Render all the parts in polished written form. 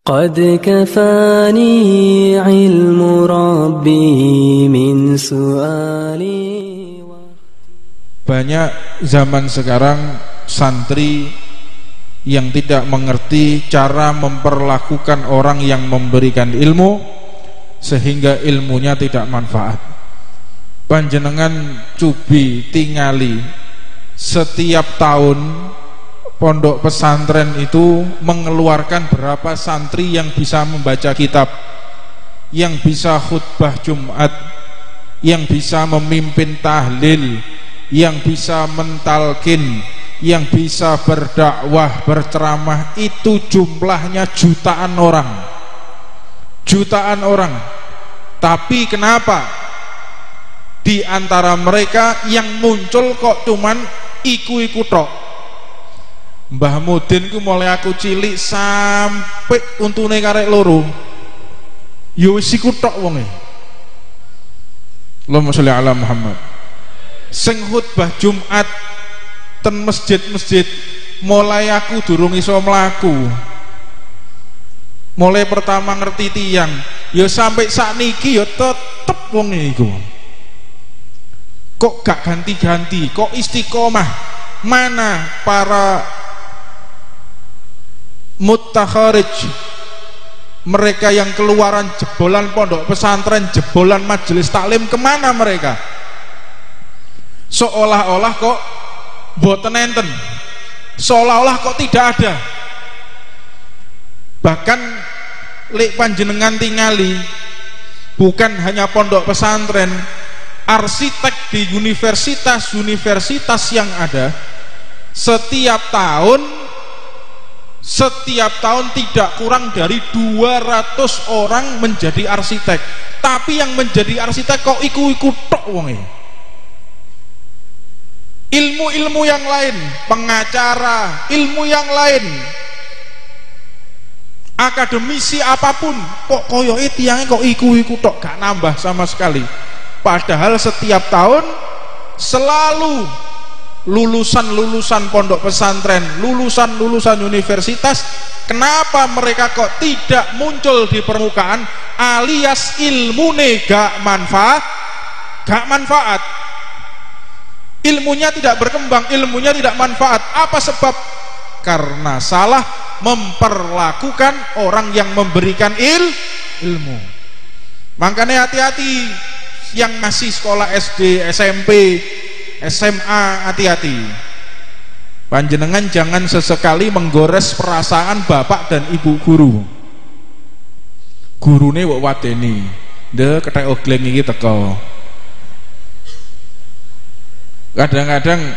قد كفاني علم ربي من سؤالي. Banyak zaman sekarang santri yang tidak mengerti cara memperlakukan orang yang memberikan ilmu sehingga ilmunya tidak manfaat. Panjenengan cubi tingali setiap tahun pondok pesantren itu mengeluarkan berapa santri yang bisa membaca kitab, yang bisa khutbah Jumat, yang bisa memimpin tahlil, yang bisa mentalkin, yang bisa berdakwah, berceramah. Itu jumlahnya jutaan orang, jutaan orang. Tapi kenapa di antara mereka yang muncul kok cuman iku-iku tok? Mbah Mudin ku mulai aku cilik sampai untune karek loro ya wis iku tok wonge. Allahumma sholli ala Muhammad. Sing khutbah Jumat ten masjid-masjid mulai aku durung iso mlaku, mulai pertama ngerti tiyang ya sampai sakniki ya tetep wonge iku. Kok gak ganti-ganti, kok istiqomah? Mana para mutakharij, mereka yang keluaran jebolan pondok pesantren, jebolan majelis taklim, kemana mereka? Seolah-olah kok boten enten, seolah-olah kok tidak ada. Bahkan lek panjenengan tingali bukan hanya pondok pesantren, arsitek di universitas-universitas yang ada setiap tahun tidak kurang dari 200 orang menjadi arsitek. Tapi yang menjadi arsitek kok iku-iku tok wonge. Ilmu-ilmu yang lain, pengacara, ilmu yang lain, akademisi apapun, kok koyoke tiyange kok iku-iku tok, gak nambah sama sekali. Padahal setiap tahun selalu lulusan-lulusan pondok pesantren, lulusan-lulusan universitas. Kenapa mereka kok tidak muncul di permukaan? Alias ilmune gak manfaat, ilmunya tidak berkembang, ilmunya tidak manfaat. Apa sebab? Karena salah memperlakukan orang yang memberikan ilmu. Makanya hati-hati yang masih sekolah SD, SMP, SMA, hati-hati. Panjenengan jangan sesekali menggores perasaan bapak dan ibu guru. Gurune wak wadeni, de ketek ogleng iki teko. Kadang-kadang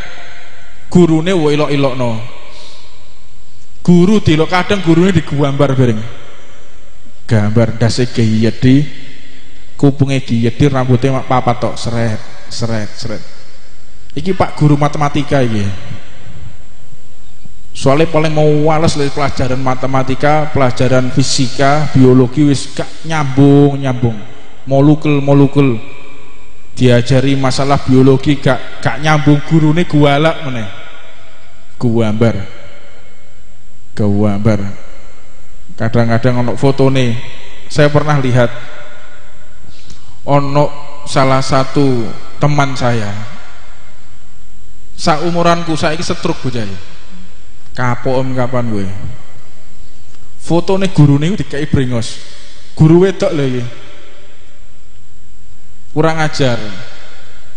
gurune wak ilok-ilokno. Guru dilok, kadang gurune digambar bareng. Gambar ndase giyedi, kupunge giyedi, rambutnya mak papat tok, seret. Iki Pak guru matematika iki. Soalnya paling mau wales dari pelajaran matematika, pelajaran fisika, biologi wis gak nyambung. Molekul. Diajari masalah biologi gak nyambung, gurune gualak meneh. Guambar. Kadang-kadang ono fotone. Saya pernah lihat ono salah satu teman saya, saumuranku saiki setruk bocah. Kapok om kapan gue. Fotone gurune dikai brengos. Guru wedok lho iki. Kurang ajar.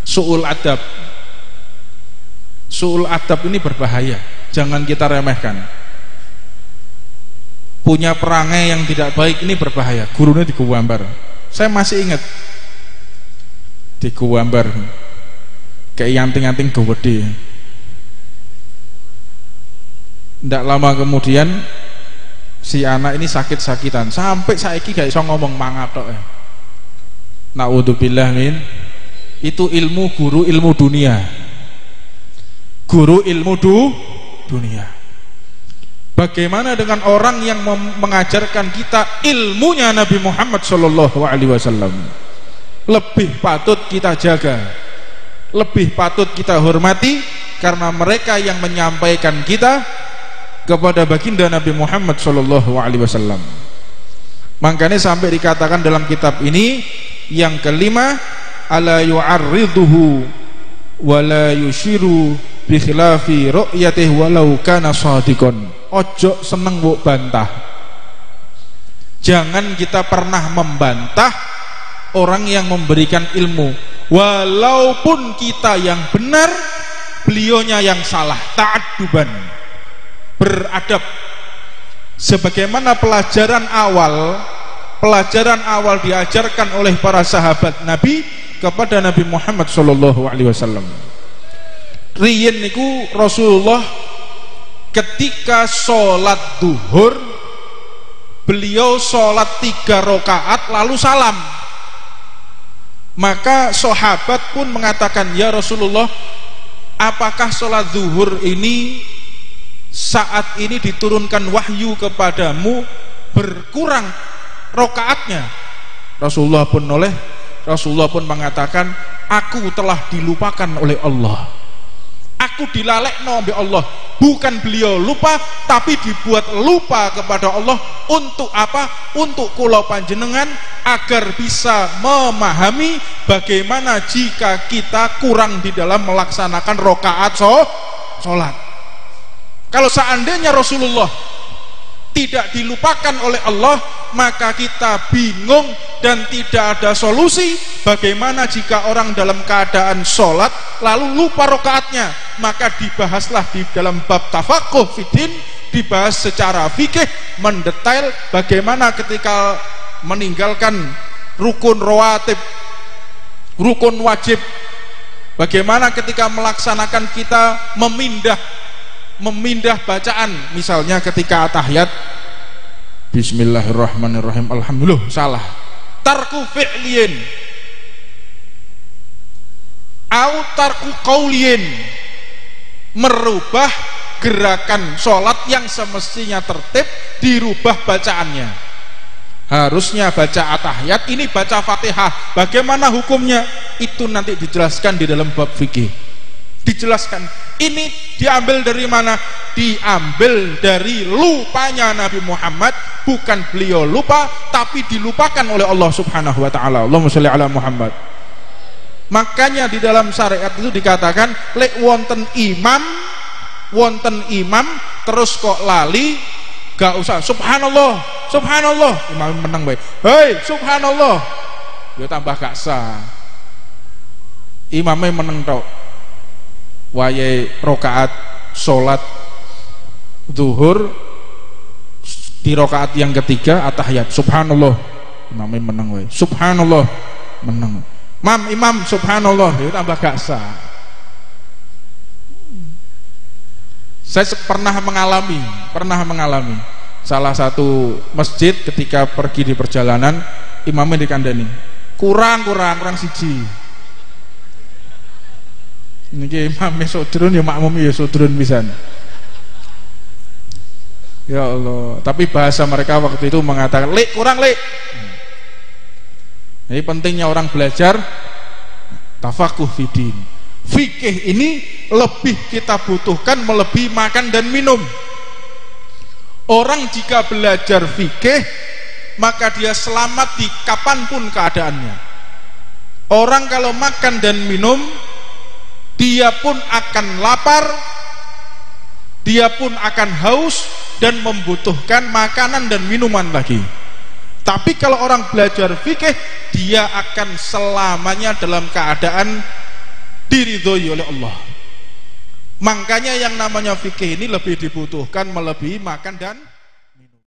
Suul adab. Suul adab ini berbahaya. Jangan kita remehkan. Punya perangai yang tidak baik ini berbahaya. Gurune diguambar. Saya masih ingat. Diguambar. Kayak yanting-yanting gede. Tidak lama kemudian si anak ini sakit-sakitan sampai saiki gak iso ngomong mangatok. Naudzubillah min. Itu ilmu guru ilmu dunia. Guru ilmu dunia. Bagaimana dengan orang yang mengajarkan kita ilmunya Nabi Muhammad SAW? Lebih patut kita jaga, lebih patut kita hormati, karena mereka yang menyampaikan kita kepada baginda Nabi Muhammad SAW. Makanya sampai dikatakan dalam kitab ini yang kelima, ala yu'arriduhu wa la yushiru bi khilafi ru'yatihi walau kana shadiqan. Ojo seneng mbok bantah. Jangan kita pernah membantah orang yang memberikan ilmu, walaupun kita yang benar, beliaunya yang salah. Ta'adduban, beradab. Sebagaimana pelajaran awal diajarkan oleh para sahabat Nabi kepada Nabi Muhammad sallallahu alaihi wasallam. Riyen niku Rasulullah ketika sholat duhur, beliau sholat 3 rakaat lalu salam. Maka sahabat pun mengatakan, ya Rasulullah, apakah sholat zuhur ini saat ini diturunkan wahyu kepadamu berkurang rakaatnya? Rasulullah pun mengatakan, aku telah dilupakan oleh Allah, aku dilalekno oleh Allah. Bukan beliau lupa, tapi dibuat lupa kepada Allah. Untuk apa? Untuk kula panjenengan agar bisa memahami bagaimana jika kita kurang di dalam melaksanakan rakaat sholat. Kalau seandainya Rasulullah tidak dilupakan oleh Allah, maka kita bingung dan tidak ada solusi. Bagaimana jika orang dalam keadaan sholat lalu lupa rakaatnya? Maka dibahaslah di dalam bab tafaqquh fiddin, dibahas secara fikih mendetail bagaimana ketika meninggalkan rukun rawatib, rukun wajib, bagaimana ketika melaksanakan kita memindah bacaan, misalnya ketika tahiyat bismillahirrahmanirrahim, alhamdulillah, salah. Tarku fi'liyin au tarku qaulin, merubah gerakan sholat yang semestinya tertib, dirubah bacaannya. Harusnya baca atahiyat, ini baca fatihah. Bagaimana hukumnya? Itu nanti dijelaskan di dalam bab fikih. Dijelaskan. Ini diambil dari mana? Diambil dari lupanya Nabi Muhammad. Bukan beliau lupa, tapi dilupakan oleh Allah subhanahu wa ta'ala. Allahumma sholli ala Muhammad. Makanya di dalam syariat itu dikatakan, lek wonten imam terus kok lali, gak usah subhanallah, subhanallah, imam menang baik, hei subhanallah, ya tambah gak sah. Imamnya menang tok, wayahe rakaat sholat zuhur di rakaat yang ketiga atahiyat subhanallah, imamnya menang wae, subhanallah, menang. Imam subhanallah, ya tambah gak sah. Saya pernah mengalami salah satu masjid ketika pergi di perjalanan, imamnya dikandani kurang siji. Ini imamnya sodrun, ya makmum ya sodrun pisan. Ya Allah, tapi bahasa mereka waktu itu mengatakan kurang. Jadi pentingnya orang belajar tafaqquh fiddin. Fikih ini lebih kita butuhkan melebihi makan dan minum. Orang jika belajar fikih, maka dia selamat di kapanpun keadaannya. Orang kalau makan dan minum, dia pun akan lapar, dia pun akan haus dan membutuhkan makanan dan minuman lagi. Tapi kalau orang belajar fikih, dia akan selamanya dalam keadaan diridhoi oleh Allah. Makanya yang namanya fikih ini lebih dibutuhkan melebihi makan dan